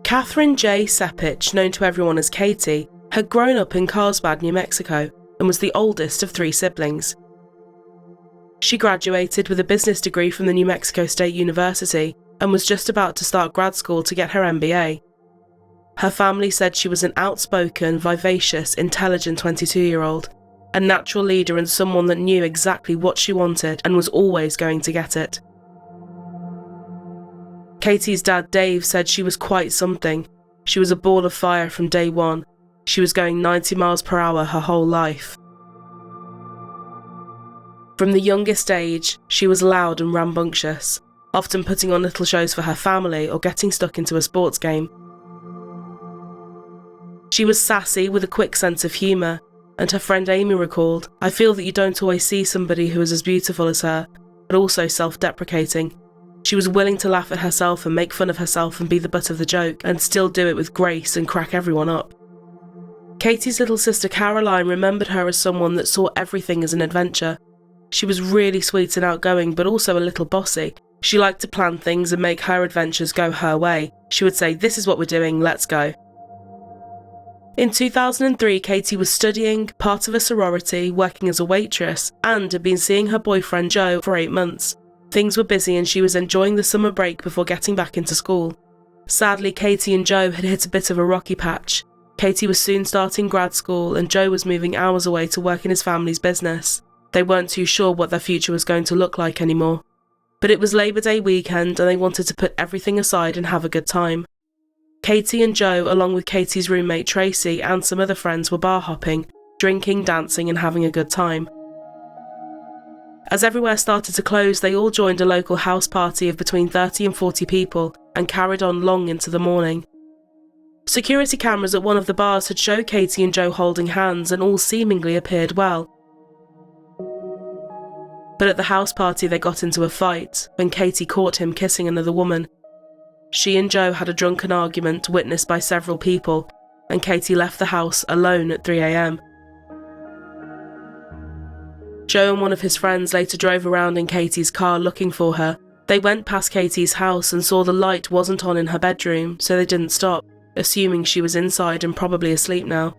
Catherine J. Sepich, known to everyone as Katie, had grown up in Carlsbad, New Mexico, and was the oldest of 3 siblings. She graduated with a business degree from the New Mexico State University and was just about to start grad school to get her MBA. Her family said she was an outspoken, vivacious, intelligent 22-year-old, a natural leader and someone that knew exactly what she wanted and was always going to get it. Katie's dad, Dave, said she was quite something. She was a ball of fire from day one. She was going 90 miles per hour her whole life. From the youngest age, she was loud and rambunctious, often putting on little shows for her family or getting stuck into a sports game. She was sassy with a quick sense of humour, and her friend Amy recalled, "I feel that you don't always see somebody who is as beautiful as her, but also self-deprecating. She was willing to laugh at herself and make fun of herself and be the butt of the joke, and still do it with grace and crack everyone up." Katie's little sister Caroline remembered her as someone that saw everything as an adventure. She was really sweet and outgoing, but also a little bossy. She liked to plan things and make her adventures go her way. She would say, "This is what we're doing, let's go." In 2003, Katie was studying, part of a sorority, working as a waitress, and had been seeing her boyfriend Joe for 8 months. Things were busy and she was enjoying the summer break before getting back into school. Sadly, Katie and Joe had hit a bit of a rocky patch. Katie was soon starting grad school and Joe was moving hours away to work in his family's business. They weren't too sure what their future was going to look like anymore. But it was Labor Day weekend and they wanted to put everything aside and have a good time. Katie and Joe, along with Katie's roommate Tracy and some other friends, were bar hopping, drinking, dancing and having a good time. As everywhere started to close, they all joined a local house party of between 30 and 40 people and carried on long into the morning. Security cameras at one of the bars had showed Katie and Joe holding hands and all seemingly appeared well. But at the house party they got into a fight when Katie caught him kissing another woman. She and Joe had a drunken argument witnessed by several people, and Katie left the house alone at 3 a.m. Joe and one of his friends later drove around in Katie's car looking for her. They went past Katie's house and saw the light wasn't on in her bedroom, so they didn't stop, assuming she was inside and probably asleep now.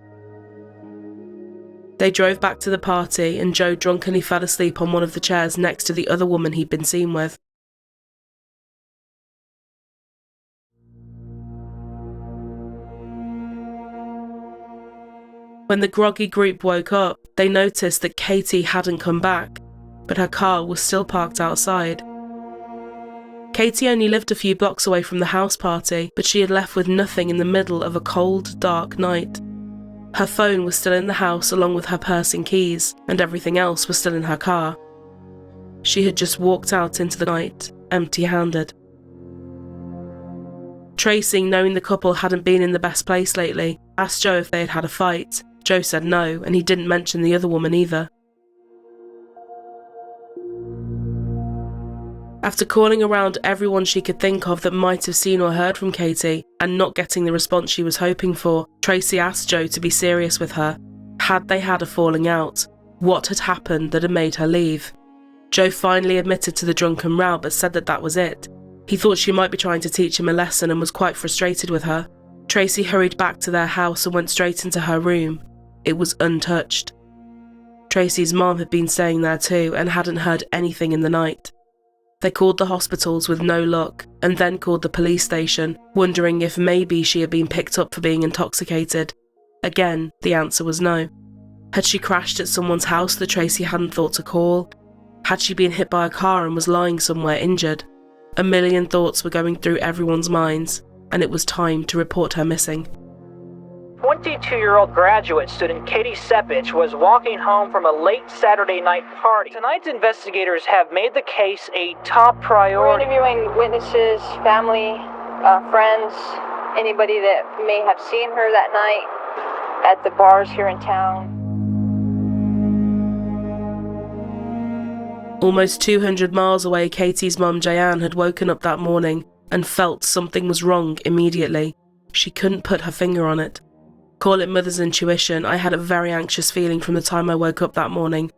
They drove back to the party and Joe drunkenly fell asleep on one of the chairs next to the other woman he'd been seen with. When the groggy group woke up, they noticed that Katie hadn't come back, but her car was still parked outside. Katie only lived a few blocks away from the house party, but she had left with nothing in the middle of a cold, dark night. Her phone was still in the house along with her purse and keys, and everything else was still in her car. She had just walked out into the night, empty-handed. Tracy, knowing the couple hadn't been in the best place lately, asked Joe if they had had a fight. Joe said no, and he didn't mention the other woman either. After calling around everyone she could think of that might have seen or heard from Katie, and not getting the response she was hoping for, Tracy asked Joe to be serious with her. Had they had a falling out? What had happened that had made her leave? Joe finally admitted to the drunken row but said that was it. He thought she might be trying to teach him a lesson and was quite frustrated with her. Tracy hurried back to their house and went straight into her room. It was untouched. Tracy's mom had been staying there too and hadn't heard anything in the night. They called the hospitals with no luck and then called the police station, wondering if maybe she had been picked up for being intoxicated. Again, the answer was no. Had she crashed at someone's house that Tracy hadn't thought to call? Had she been hit by a car and was lying somewhere injured? A million thoughts were going through everyone's minds, and it was time to report her missing. 22-year-old graduate student Katie Sepich was walking home from a late Saturday night party. Tonight's investigators have made the case a top priority. We're interviewing witnesses, family, friends, anybody that may have seen her that night at the bars here in town. Almost 200 miles away, Katie's mum, Jayanne, had woken up that morning and felt something was wrong immediately. She couldn't put her finger on it. Call it mother's intuition, I had a very anxious feeling from the time I woke up that morning.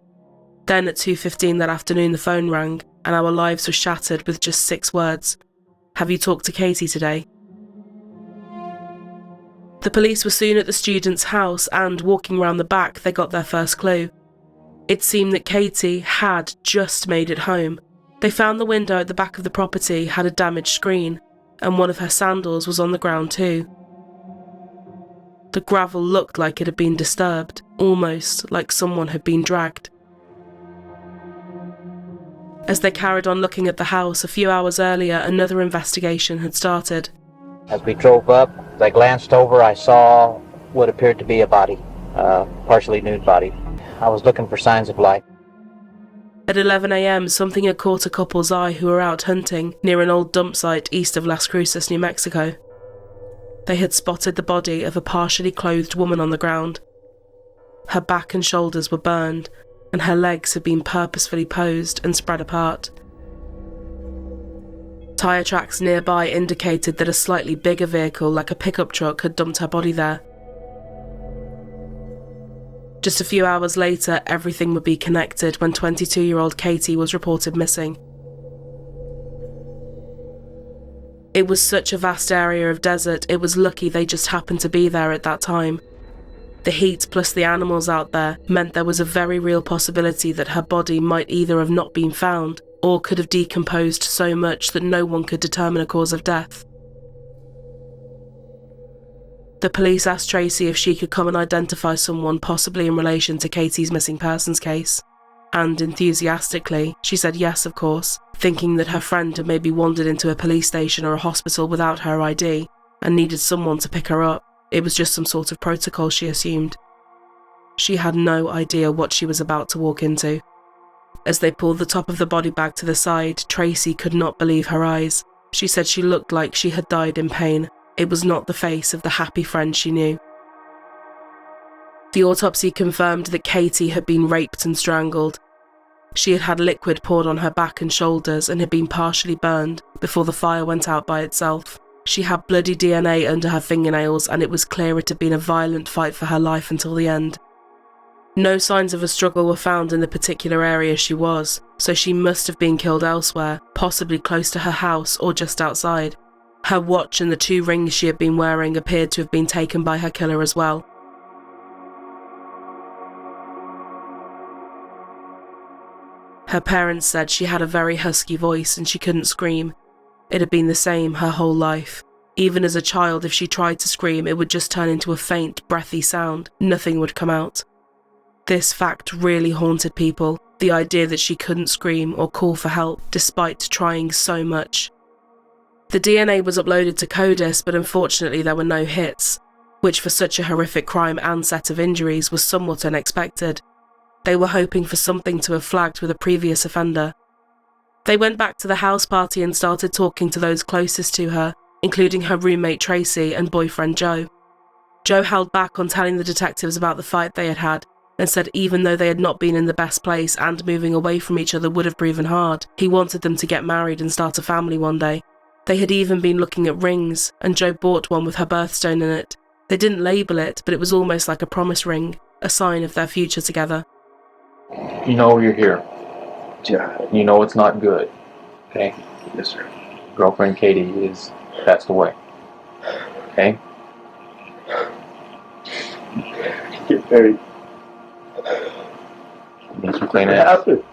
Then at 2:15 that afternoon the phone rang, and our lives were shattered with just 6 words. "Have you talked to Katie today?" The police were soon at the student's house and, walking round the back, they got their first clue. It seemed that Katie had just made it home. They found the window at the back of the property had a damaged screen, and one of her sandals was on the ground too. The gravel looked like it had been disturbed, almost like someone had been dragged. As they carried on looking at the house, a few hours earlier, another investigation had started. As we drove up, as I glanced over, I saw what appeared to be a body, a partially nude body. I was looking for signs of life. At 11 a.m, something had caught a couple's eye who were out hunting near an old dump site east of Las Cruces, New Mexico. They had spotted the body of a partially clothed woman on the ground. Her back and shoulders were burned, and her legs had been purposefully posed and spread apart. Tyre tracks nearby indicated that a slightly bigger vehicle, like a pickup truck, had dumped her body there. Just a few hours later, everything would be connected when 22-year-old Katie was reported missing. It was such a vast area of desert, it was lucky they just happened to be there at that time. The heat plus the animals out there meant there was a very real possibility that her body might either have not been found or could have decomposed so much that no one could determine a cause of death. The police asked Tracy if she could come and identify someone possibly in relation to Katie's missing persons case. And enthusiastically, she said yes, of course, thinking that her friend had maybe wandered into a police station or a hospital without her ID and needed someone to pick her up. It was just some sort of protocol, she assumed. She had no idea what she was about to walk into. As they pulled the top of the body bag to the side, Tracy could not believe her eyes. She said she looked like she had died in pain. It was not the face of the happy friend she knew. The autopsy confirmed that Katie had been raped and strangled. She had had liquid poured on her back and shoulders and had been partially burned before the fire went out by itself. She had bloody DNA under her fingernails, and it was clear it had been a violent fight for her life until the end. No signs of a struggle were found in the particular area she was, so she must have been killed elsewhere, possibly close to her house or just outside. Her watch and the 2 rings she had been wearing appeared to have been taken by her killer as well. Her parents said she had a very husky voice and she couldn't scream. It had been the same her whole life. Even as a child, if she tried to scream, it would just turn into a faint, breathy sound. Nothing would come out. This fact really haunted people, the idea that she couldn't scream or call for help, despite trying so much. The DNA was uploaded to CODIS, but unfortunately there were no hits, which for such a horrific crime and set of injuries was somewhat unexpected. They were hoping for something to have flagged with a previous offender. They went back to the house party and started talking to those closest to her, including her roommate Tracy and boyfriend Joe. Joe held back on telling the detectives about the fight they had had, and said even though they had not been in the best place and moving away from each other would have proven hard, he wanted them to get married and start a family one day. They had even been looking at rings, and Joe bought one with her birthstone in it. They didn't label it, but it was almost like a promise ring, a sign of their future together. You know you're here. Yeah. You know it's not good. Okay? Yes, sir. Girlfriend Katie is passed away. Okay? Get married. Need some clean What ass. happened?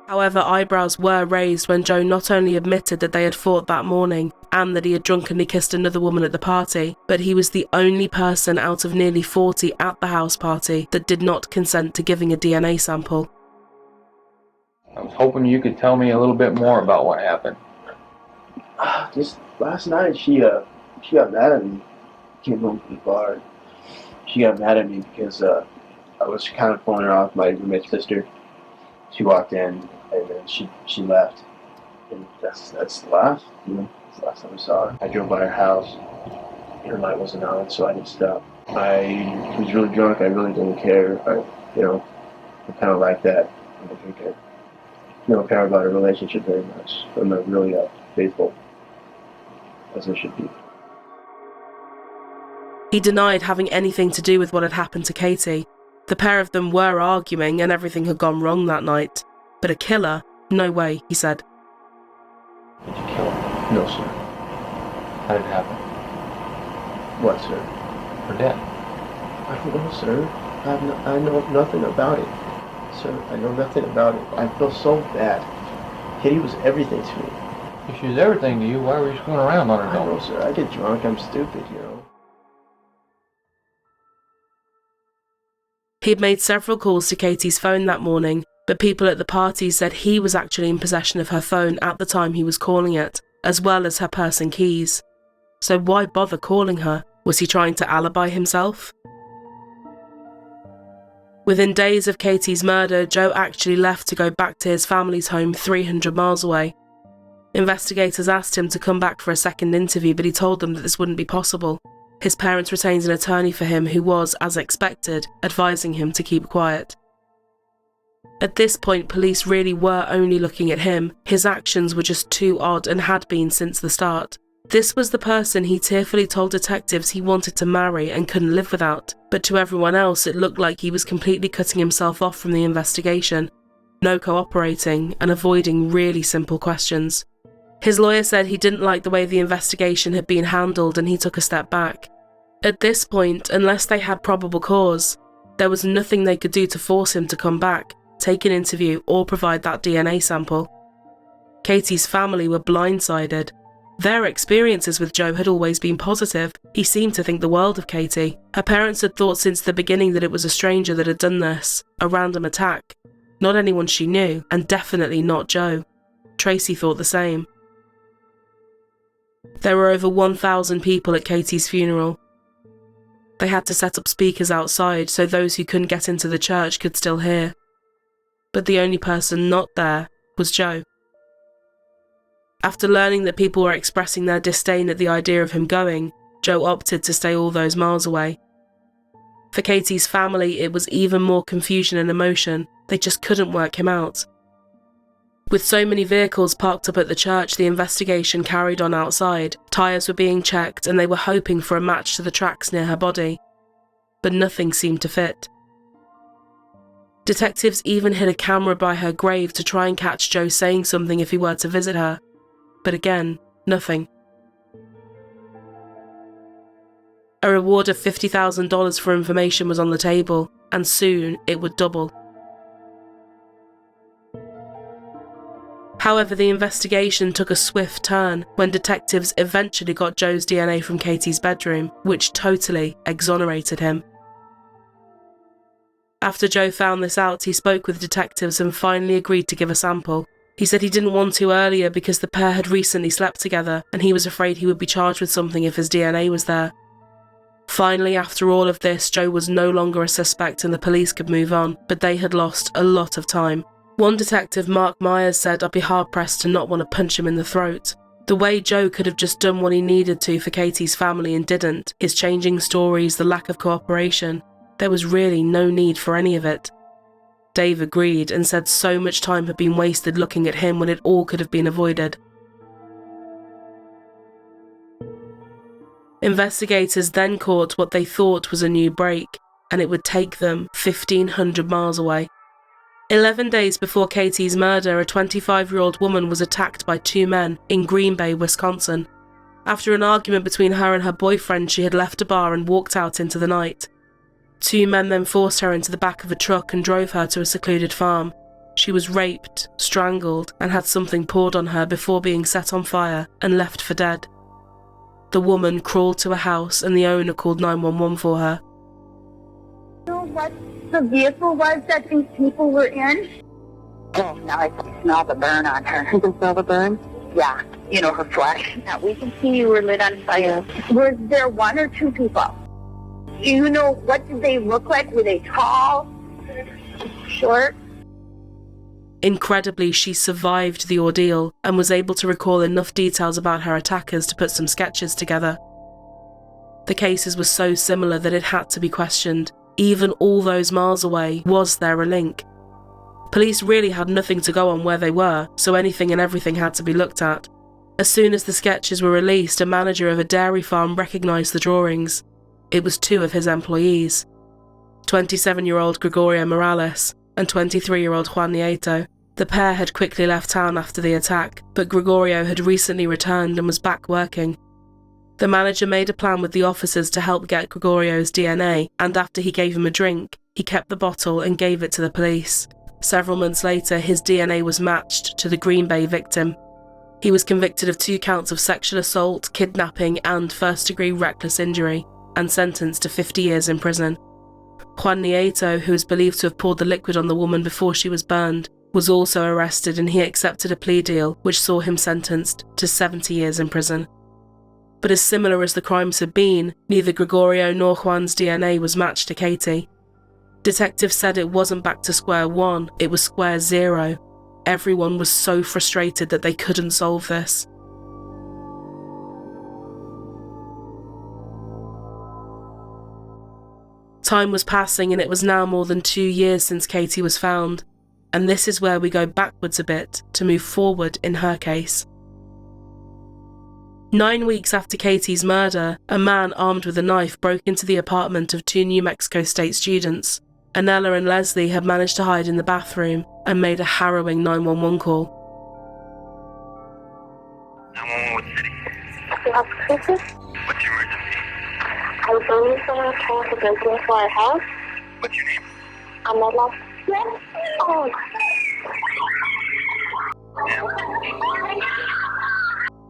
However, eyebrows were raised when Joe not only admitted that they had fought that morning and that he had drunkenly kissed another woman at the party, but he was the only person out of nearly 40 at the house party that did not consent to giving a DNA sample. I was hoping you could tell me a little bit more about what happened. Just last night, she got mad at me. Came home from the bar. She got mad at me because I was kind of pulling her off, my roommate's sister. She walked in and then she left. And that's the last, that's the last time I saw her. I drove by her house. Her light wasn't on, so I didn't stop. I was really drunk. I really didn't care. I'm kind of like that. I don't think I don't care about a relationship very much. I'm not really faithful as I should be. He denied having anything to do with what had happened to Katie. The pair of them were arguing and everything had gone wrong that night. But a killer? No way, he said. Did you kill her? No, sir. How did it happen? What, sir? Her death. I don't know, sir. I know nothing about it. Sir, I know nothing about it. I feel so bad. Katie was everything to me. If she was everything to you, why were you screwing around on her? I know, sir. I get drunk. I'm stupid, you know. He'd made several calls to Katie's phone that morning, but people at the party said he was actually in possession of her phone at the time he was calling it, as well as her purse and keys. So why bother calling her? Was he trying to alibi himself? Within days of Katie's murder, Joe actually left to go back to his family's home 300 miles away. Investigators asked him to come back for a second interview, but he told them that this wouldn't be possible. His parents retained an attorney for him who was, as expected, advising him to keep quiet. At this point, police really were only looking at him. His actions were just too odd and had been since the start. This was the person he tearfully told detectives he wanted to marry and couldn't live without, but to everyone else it looked like he was completely cutting himself off from the investigation, no cooperating and avoiding really simple questions. His lawyer said he didn't like the way the investigation had been handled and he took a step back. At this point, unless they had probable cause, there was nothing they could do to force him to come back, take an interview or provide that DNA sample. Katie's family were blindsided. Their experiences with Joe had always been positive. He seemed to think the world of Katie. Her parents had thought since the beginning that it was a stranger that had done this, a random attack. Not anyone she knew, and definitely not Joe. Tracy thought the same. There were over 1,000 people at Katie's funeral. They had to set up speakers outside so those who couldn't get into the church could still hear. But the only person not there was Joe. After learning that people were expressing their disdain at the idea of him going, Joe opted to stay all those miles away. For Katie's family, it was even more confusion and emotion. They just couldn't work him out. With so many vehicles parked up at the church, the investigation carried on outside. Tyres were being checked and they were hoping for a match to the tracks near her body. But nothing seemed to fit. Detectives even hid a camera by her grave to try and catch Joe saying something if he were to visit her. But again, nothing. A reward of $50,000 for information was on the table, and soon it would double. However, the investigation took a swift turn when detectives eventually got Joe's DNA from Katie's bedroom, which totally exonerated him. After Joe found this out, he spoke with detectives and finally agreed to give a sample. He said he didn't want to earlier because the pair had recently slept together and he was afraid he would be charged with something if his DNA was there. Finally, after all of this, Joe was no longer a suspect and the police could move on, but they had lost a lot of time. One detective, Mark Myers, said, "I'd be hard-pressed to not want to punch him in the throat." The way Joe could have just done what he needed to for Katie's family and didn't, his changing stories, the lack of cooperation, there was really no need for any of it. Dave agreed and said so much time had been wasted looking at him when it all could have been avoided. Investigators then caught what they thought was a new break, and it would take them 1,500 miles away. 11 days before Katie's murder, a 25-year-old woman was attacked by two men in Green Bay, Wisconsin. After an argument between her and her boyfriend, she had left a bar and walked out into the night. Two men then forced her into the back of a truck and drove her to a secluded farm. She was raped, strangled, and had something poured on her before being set on fire and left for dead. The woman crawled to a house and the owner called 911 for her. You know what the vehicle was that these people were in? Oh, now I can smell the burn on her. You can smell the burn? Yeah, you know, her flesh. Now we can see you were lit on fire. Was there one or two people? Do you know, what did they look like? Were they tall? Short? Incredibly, she survived the ordeal and was able to recall enough details about her attackers to put some sketches together. The cases were so similar that it had to be questioned. Even all those miles away, was there a link? Police really had nothing to go on where they were, so anything and everything had to be looked at. As soon as the sketches were released, a manager of a dairy farm recognised the drawings. It was two of his employees, 27-year-old Gregorio Morales and 23-year-old Juan Nieto. The pair had quickly left town after the attack, but Gregorio had recently returned and was back working. The manager made a plan with the officers to help get Gregorio's DNA, and after he gave him a drink, he kept the bottle and gave it to the police. Several months later, his DNA was matched to the Green Bay victim. He was convicted of 2 counts of sexual assault, kidnapping, and first-degree reckless injury, and sentenced to 50 years in prison. Juan Nieto, who is believed to have poured the liquid on the woman before she was burned, was also arrested, and he accepted a plea deal which saw him sentenced to 70 years in prison. But as similar as the crimes had been, neither Gregorio nor Juan's DNA was matched to Katie. Detectives said it wasn't back to square one, it was square zero. Everyone was so frustrated that they couldn't solve this. Time was passing, and it was now more than 2 years since Katie was found, and this is where we go backwards a bit to move forward in her case. 9 weeks after Katie's murder, a man armed with a knife broke into the apartment of 2 New Mexico State students. Anella and Leslie had managed to hide in the bathroom and made a harrowing 911 call. 911, what city? What's your emergency? I believe someone trying to break into our house. What's your name? Anella. Oh.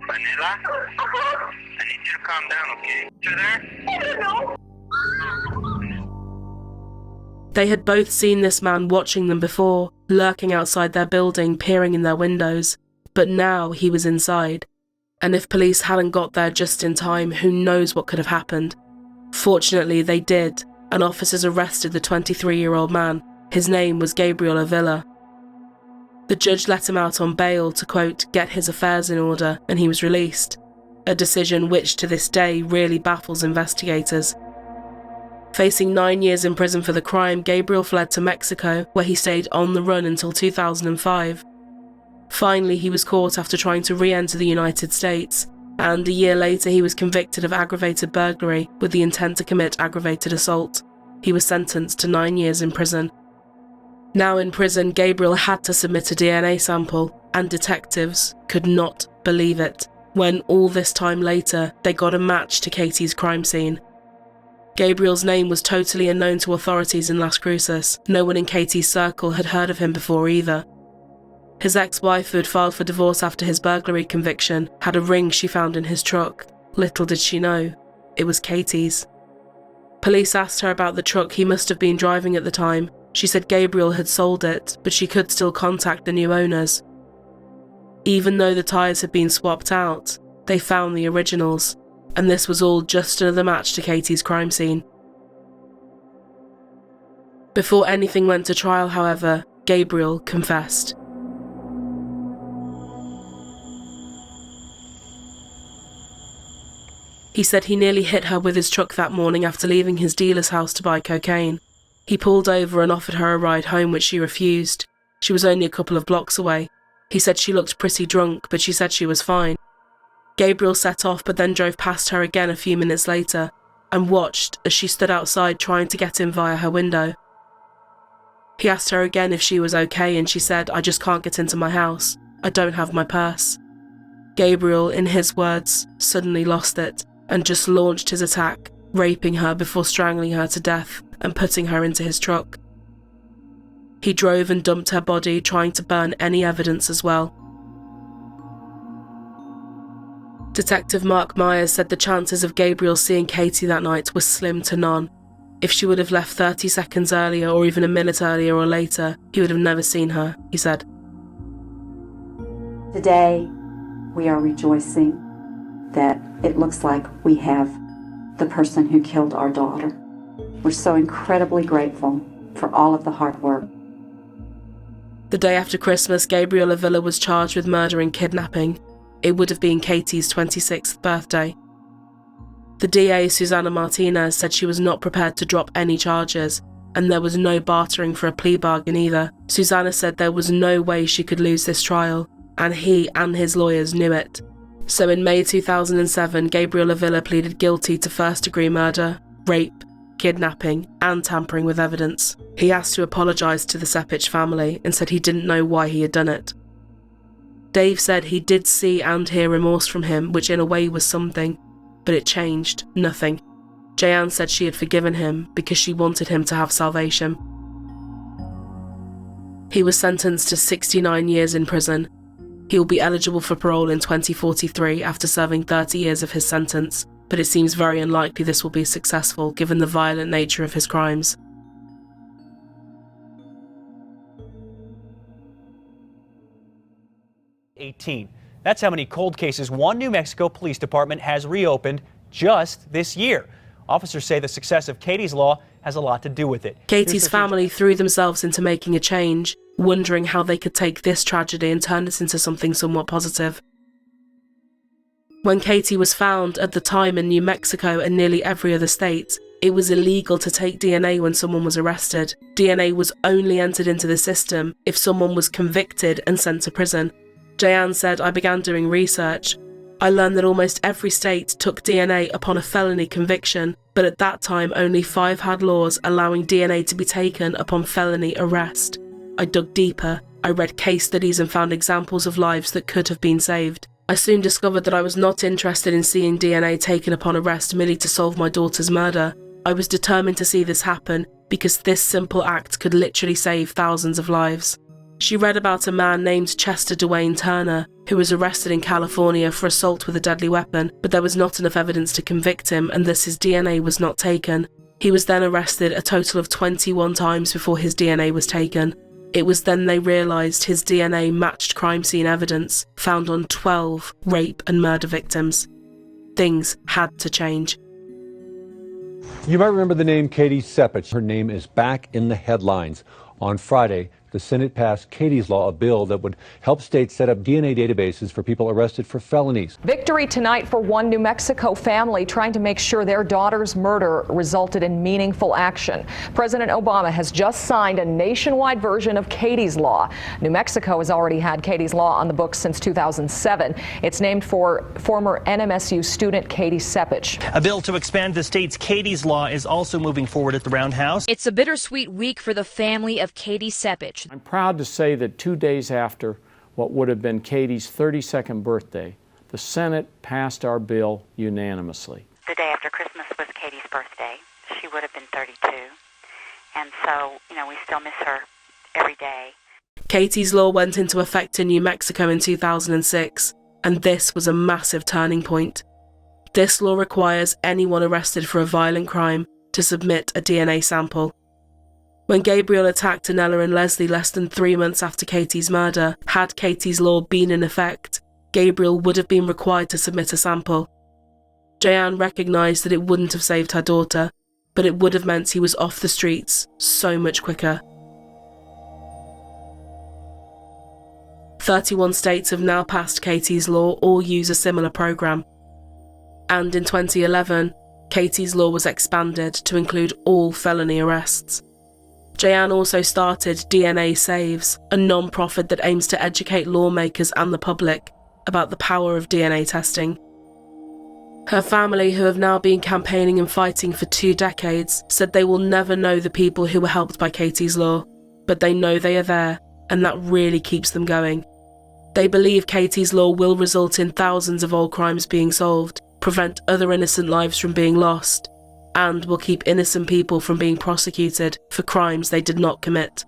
Vanilla? I need you to calm down, okay? You there? No. They had both seen this man watching them before, lurking outside their building, peering in their windows, but now he was inside. And if police hadn't got there just in time, who knows what could have happened. Fortunately, they did, and officers arrested the 23-year-old man. His name was Gabriel Avila. The judge let him out on bail to, quote, get his affairs in order, and he was released, a decision which to this day really baffles investigators. Facing 9 years in prison for the crime, Gabriel fled to Mexico, where he stayed on the run until 2005. Finally, he was caught after trying to re-enter the United States, and a year later he was convicted of aggravated burglary with the intent to commit aggravated assault. He was sentenced to 9 years in prison. Now in prison, Gabriel had to submit a DNA sample, and detectives could not believe it when all this time later they got a match to Katie's crime scene. Gabriel's name was totally unknown to authorities in Las Cruces. No one in Katie's circle had heard of him before either. His ex-wife, who had filed for divorce after his burglary conviction, had a ring she found in his truck. Little did she know, it was Katie's. Police asked her about the truck he must have been driving at the time. She said Gabriel had sold it, but she could still contact the new owners. Even though the tyres had been swapped out, they found the originals, and this was all just another match to Katie's crime scene. Before anything went to trial, however, Gabriel confessed. He said he nearly hit her with his truck that morning after leaving his dealer's house to buy cocaine. He pulled over and offered her a ride home, which she refused. She was only a couple of blocks away. He said she looked pretty drunk, but she said she was fine. Gabriel set off, but then drove past her again a few minutes later and watched as she stood outside trying to get in via her window. He asked her again if she was okay, and she said, "I just can't get into my house. I don't have my purse." Gabriel, in his words, suddenly lost it and just launched his attack, raping her before strangling her to death and putting her into his truck. He drove and dumped her body, trying to burn any evidence as well. Detective Mark Myers said the chances of Gabriel seeing Katie that night were slim to none. If she would have left 30 seconds earlier or even a minute earlier or later, he would have never seen her, he said. Today, we are rejoicing that it looks like we have the person who killed our daughter. We're so incredibly grateful for all of the hard work. The day after Christmas, Gabriel Avila was charged with murder and kidnapping. It would have been Katie's 26th birthday. The DA, Susana Martinez, said she was not prepared to drop any charges, and there was no bartering for a plea bargain either. Susana said there was no way she could lose this trial, and he and his lawyers knew it. So in May 2007, Gabriel Avila pleaded guilty to first-degree murder, rape, kidnapping, and tampering with evidence. He asked to apologise to the Sepich family and said he didn't know why he had done it. Dave said he did see and hear remorse from him, which in a way was something. but it changed nothing. Jayanne said she had forgiven him because she wanted him to have salvation. He was sentenced to 69 years in prison. He will be eligible for parole in 2043 after serving 30 years of his sentence, but it seems very unlikely this will be successful given the violent nature of his crimes. That's how many cold cases one New Mexico police department has reopened just this year. Officers say the success of Katie's Law has a lot to do with it. Katie's family threw themselves into making a change, wondering how they could take this tragedy and turn it into something somewhat positive. When Katie was found at the time in New Mexico and nearly every other state, it was illegal to take DNA when someone was arrested. DNA was only entered into the system if someone was convicted and sent to prison. Jayanne said, "I began doing research. I learned that almost every state took DNA upon a felony conviction, but at that time only 5 had laws allowing DNA to be taken upon felony arrest. I dug deeper. I read case studies and found examples of lives that could have been saved. I soon discovered that I was not interested in seeing DNA taken upon arrest merely to solve my daughter's murder. I was determined to see this happen because this simple act could literally save thousands of lives." She read about a man named Chester Dwayne Turner, who was arrested in California for assault with a deadly weapon, but there was not enough evidence to convict him and thus his DNA was not taken. He was then arrested a total of 21 times before his DNA was taken. It was then they realised his DNA matched crime scene evidence found on 12 rape and murder victims. Things had to change. You might remember the name Katie Sepich. Her name is back in the headlines. On Friday, the Senate passed Katie's Law, a bill that would help states set up DNA databases for people arrested for felonies. Victory tonight for one New Mexico family trying to make sure their daughter's murder resulted in meaningful action. President Obama has just signed a nationwide version of Katie's Law. New Mexico has already had Katie's Law on the books since 2007. It's named for former NMSU student Katie Sepich. A bill to expand the state's Katie's Law is also moving forward at the Roundhouse. It's a bittersweet week for the family of Katie Sepich. I'm proud to say that 2 days after what would have been Katie's 32nd birthday, the Senate passed our bill unanimously. The day after Christmas was Katie's birthday. She would have been 32. And so, we still miss her every day. Katie's Law went into effect in New Mexico in 2006, and this was a massive turning point. This law requires anyone arrested for a violent crime to submit a DNA sample. When Gabriel attacked Anella and Leslie less than 3 months after Katie's murder, had Katie's Law been in effect, Gabriel would have been required to submit a sample. Jayanne recognised that it wouldn't have saved her daughter, but it would have meant he was off the streets so much quicker. 31 states have now passed Katie's Law or use a similar programme. And in 2011, Katie's Law was expanded to include all felony arrests. Jayanne also started DNA Saves, a non-profit that aims to educate lawmakers and the public about the power of DNA testing. Her family, who have now been campaigning and fighting for 2 decades, said they will never know the people who were helped by Katie's Law, but they know they are there, and that really keeps them going. They believe Katie's Law will result in thousands of old crimes being solved, prevent other innocent lives from being lost, and will keep innocent people from being prosecuted for crimes they did not commit.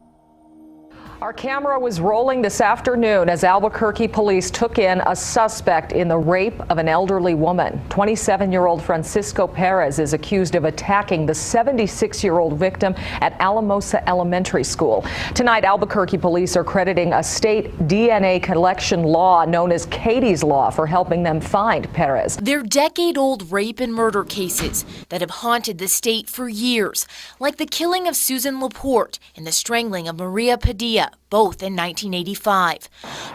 Our camera was rolling this afternoon as Albuquerque police took in a suspect in the rape of an elderly woman. 27-year-old Francisco Perez is accused of attacking the 76-year-old victim at Alamosa Elementary School. Tonight, Albuquerque police are crediting a state DNA collection law known as Katie's Law for helping them find Perez. They're decade-old rape and murder cases that have haunted the state for years, like the killing of Susan Laporte and the strangling of Maria Padilla, both in 1985.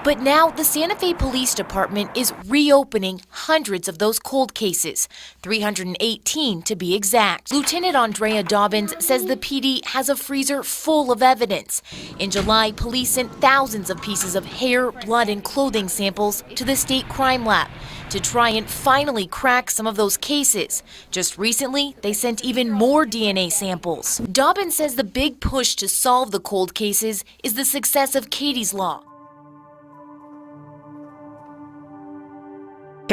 But now the Santa Fe Police Department is reopening hundreds of those cold cases, 318 to be exact. Lieutenant Andrea Dobbins says the PD has a freezer full of evidence. In July, police sent thousands of pieces of hair, blood, and clothing samples to the state crime lab to try and finally crack some of those cases. Just recently, they sent even more DNA samples. Dobbins says the big push to solve the cold cases is the success of Katie's Law.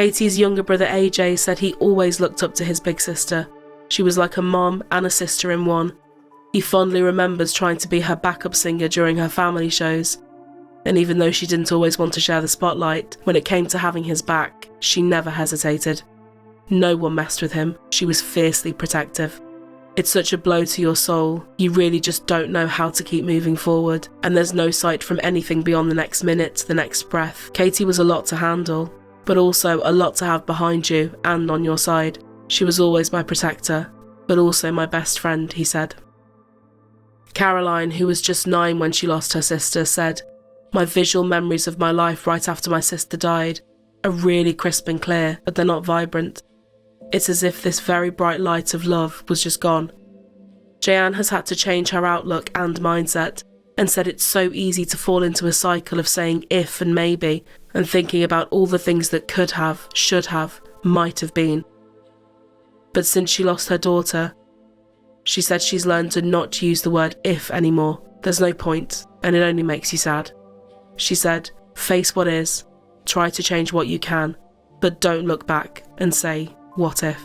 Katie's younger brother AJ said he always looked up to his big sister. She was like a mom and a sister in one. He fondly remembers trying to be her backup singer during her family shows. And even though she didn't always want to share the spotlight, when it came to having his back, she never hesitated. No one messed with him. She was fiercely protective. It's such a blow to your soul. You really just don't know how to keep moving forward, and there's no sight from anything beyond the next minute, the next breath. Katie was a lot to handle, but also a lot to have behind you and on your side. She was always my protector, but also my best friend, he said. Caroline, who was just 9 when she lost her sister, said, "My visual memories of my life right after my sister died are really crisp and clear, but they're not vibrant. It's as if this very bright light of love was just gone." Jeanne has had to change her outlook and mindset, and said it's so easy to fall into a cycle of saying if and maybe, and thinking about all the things that could have, should have, might have been. But since she lost her daughter, she said she's learned to not use the word if anymore. There's no point, and it only makes you sad. She said, face what is, try to change what you can, but don't look back and say, what if?